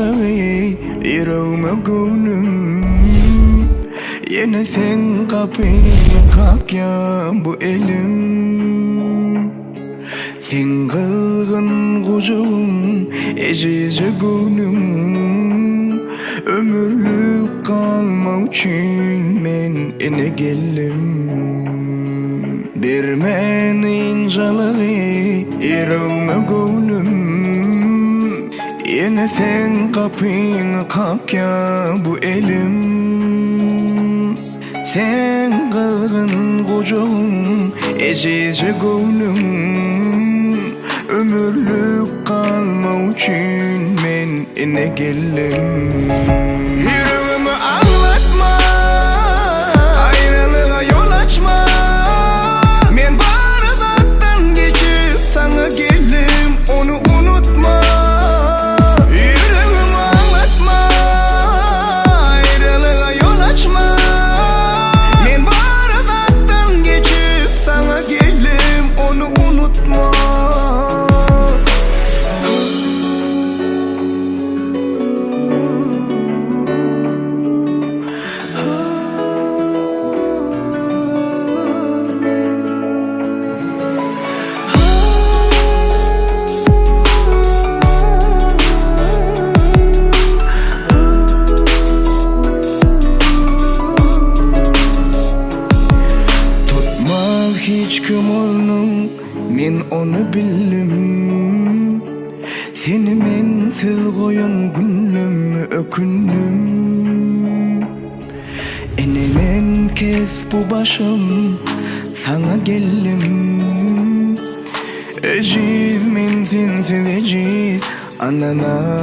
jalığı yüreğime gönlüm. Yine sen kapını kakya bu elim. Sen kılgın kucağım ecice gönlüm. Ömürlük kalma için men ene geldim. Bermenin jalığı yüreğime gönlüm. Yine sen kapını kakya bu elim. Sen kılgın kucağım ecice gönlüm. Ömürlük kalma için men ene geldim. Yüreğimi ağlatma, ayrılığa yol açma. Men bardaktan geçip sana geldim, onu unutma. Yüreğimi ağlatma, ayrılığa yol açma. Men bardaktan geçip sana geldim, onu unutma. Hiç kim olnum, men onu bildim. Seni mensiz koyan günlüm ökündüm. Enelen kes bu başım, sana geldim. Eciz men sensiz eciz, anana